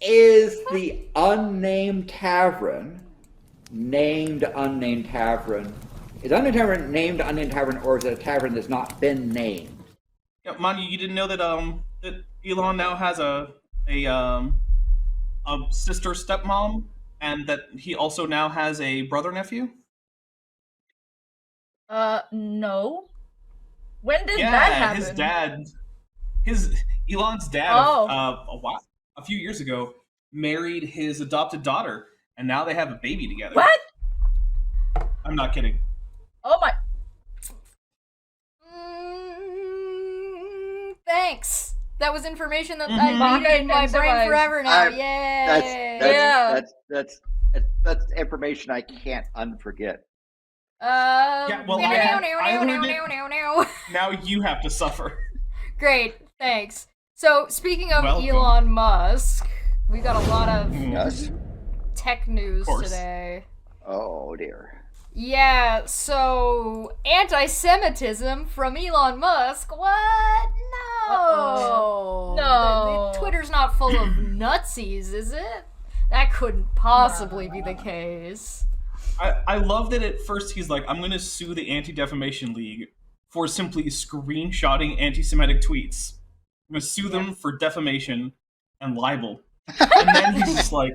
Is the unnamed tavern named Unnamed Tavern? Is Unnamed Tavern named Unnamed Tavern, or is it a tavern that's not been named? Yeah, Manu, you didn't know that that Elon now has a sister stepmom, and that he also now has a brother nephew. No. When did that Yeah, happen? his Elon's dad, a few years ago, married his adopted daughter, and now they have a baby together. What? I'm not kidding. Oh my. Thanks. That was information that Mhm. I needed in my brain forever now. Yay! That's information I can't unforget. Yeah, well, I learned it. Now. Now you have to suffer. Great, thanks. So, speaking of Welcome. Elon Musk, we got a lot of Yes. tech news course. today. Oh dear. Yeah, so anti-Semitism from Elon Musk. What? No. Uh-oh. No. Twitter's not full of Nazis, is it? That couldn't possibly be the case. I love that at first he's like, I'm going to sue the Anti-Defamation League for simply screenshotting anti-Semitic tweets. I'm going to sue them for defamation and libel. And then he's just like,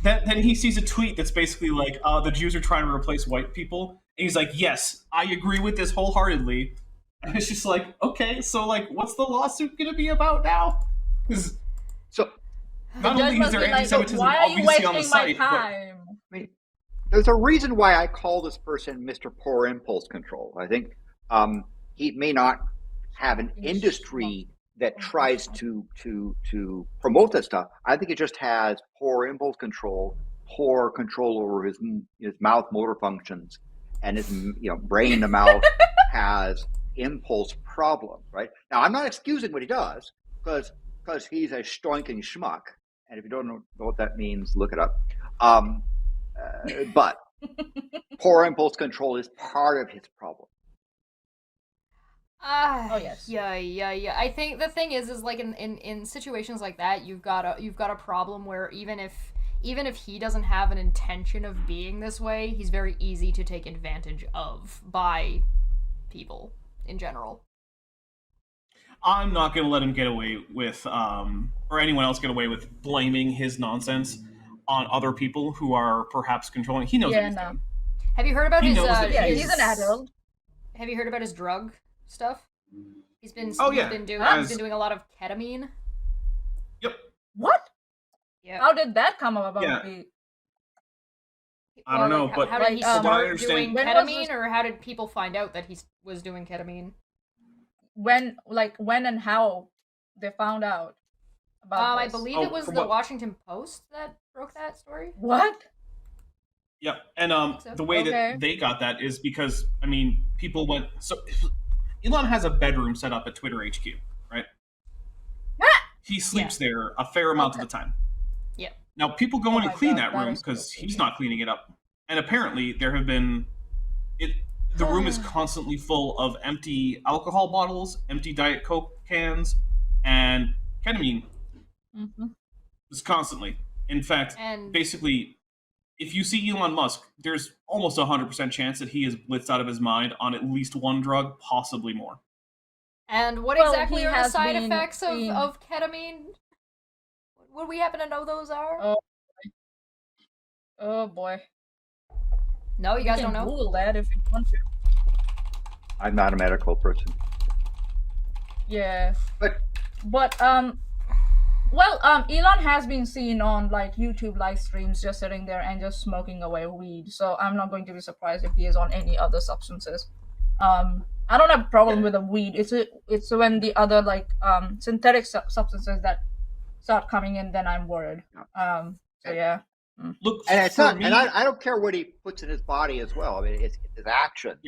then he sees a tweet that's basically like, the Jews are trying to replace white people. And he's like, yes, I agree with this wholeheartedly. And it's just like, okay, so like, what's the lawsuit going to be about now? Because So not only is there anti-Semitism why are you obviously on the wasting my site, but time? I mean, there's a reason why I call this person Mr. Poor Impulse Control. I think he may not have an industry that tries to promote that stuff. I think it just has poor impulse control, poor control over his mouth motor functions, and his brain to mouth has impulse problems. Right now, I'm not excusing what he does because he's a stoinking schmuck, and if you don't know what that means, look it up. But poor impulse control is part of his problem. Oh, yes. Yeah. I think the thing is like in situations like that, you've got a problem where even if he doesn't have an intention of being this way, he's very easy to take advantage of by people in general. I'm not going to let him get away with, or anyone else get away with blaming his nonsense on other people who are perhaps controlling. He knows what he's doing. Have you heard about He his? knows that He's an adult. Have you heard about his drug stuff? He's been yeah. he's been doing a lot of ketamine. Yep. What? Yeah. How did that come about? Yeah. I don't know, like, but how did he from what I start understand, doing When was ketamine, this- or how did people find out that he was doing ketamine? When and how they found out about I this? believe Oh, it was from the what- Washington Post that broke that story. What? yeah, and so. the way Okay. that they got that is because, I mean, people went, so Elon has a bedroom set up at Twitter HQ, right? He sleeps there a fair amount of the time. Yeah. Now, people go Oh in and my clean God, that that room is because so he's not cleaning it up. And apparently, there have been... The room is constantly full of empty alcohol bottles, empty Diet Coke cans, and ketamine. Mm-hmm. Just constantly. In fact, And basically, if you see Elon Musk, there's almost 100% chance that he is blitzed out of his mind on at least one drug, possibly more. And what Well, exactly he are the has side been effects seen- of ketamine? Would we happen to know those are? Oh boy. No, you guys can don't know? Google that if you want to. I'm not a medical person. Yeah. But Elon has been seen on like YouTube live streams just sitting there and just smoking away weed. So I'm not going to be surprised if he is on any other substances. I don't have a problem with the weed. It's when the other like synthetic substances that start coming in, then I'm worried. So yeah. Look, and it's for not, me, and I don't care what he puts in his body as well. I mean, it's his actions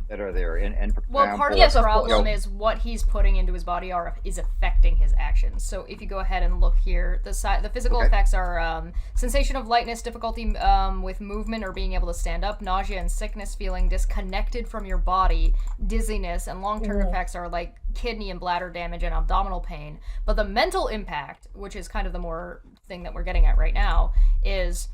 that are there. And for Well, part of example, the problem is what he's putting into his body is affecting his actions. So if you go ahead and look here, the physical effects are sensation of lightness, difficulty with movement or being able to stand up, nausea and sickness, feeling disconnected from your body, dizziness, and long-term effects are like kidney and bladder damage and abdominal pain. But the mental impact, which is kind of the more thing that we're getting at right now is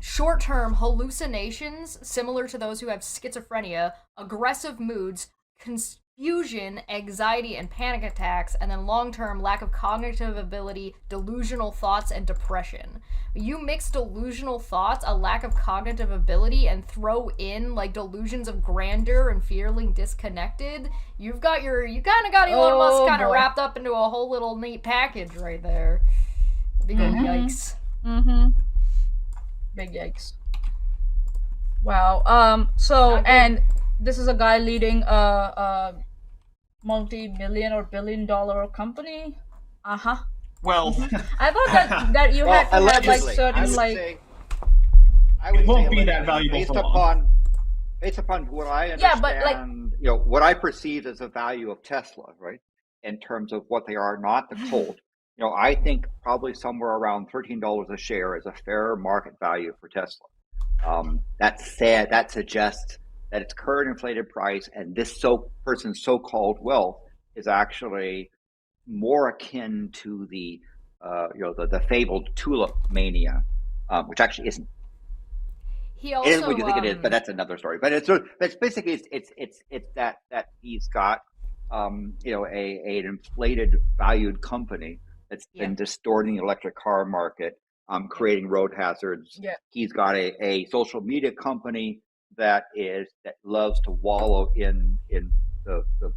short-term hallucinations similar to those who have schizophrenia, aggressive moods, confusion, anxiety, and panic attacks, and then long-term lack of cognitive ability, delusional thoughts, and depression. You mix delusional thoughts, a lack of cognitive ability, and throw in like delusions of grandeur and feeling disconnected, you kind of got Elon Musk kind of wrapped up into a whole little neat package right there. Big old yikes. Big yikes. Wow. So, and this is a guy leading a multi-million or billion-dollar company. Well, I thought that you had to have like certain it won't be that valuable based for long. Based upon what I understand, Yeah, but like, what I perceive as the value of Tesla, right, in terms of what they are, not the Colt. I think probably somewhere around $13 a share is a fair market value for Tesla. That suggests that its current inflated price and this person's so-called wealth is actually more akin to the fabled tulip mania, which actually isn't. He also, it is what you think it is, but that's another story. But it's basically it's that he's got an inflated valued company that's been distorting the electric car market, creating road hazards. Yeah. He's got a social media company that loves to wallow in the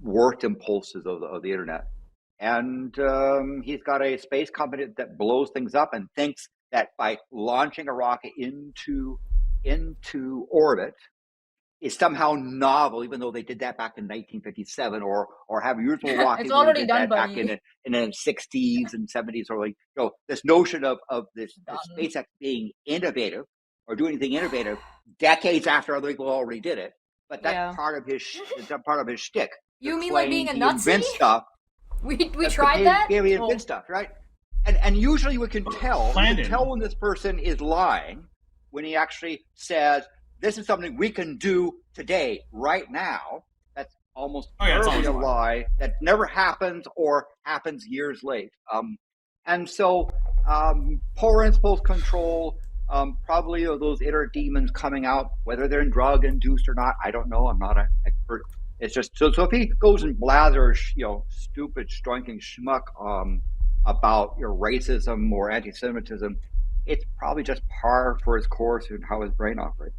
worst impulses of the internet. And he's got a space company that blows things up and thinks that by launching a rocket into orbit is somehow novel, even though they did that back in 1957, or have usual rockets. It's already done, back in the 60s and 70s, or this notion of this SpaceX being innovative or doing anything innovative decades after other people already did it. But that's part of his shtick. You mean like being a Nazi? Invent stuff. We tried that? Yeah, we invent stuff, right? And usually we can tell when this person is lying when he actually says, this is something we can do today, right now. That's almost always a lie that never happens or happens years late. And so poor impulse control, probably those inner demons coming out, whether they're drug induced or not, I don't know. I'm not an expert. It's just so if he goes and blathers, stupid, stroinking schmuck about racism or anti-Semitism, it's probably just par for his course and how his brain operates.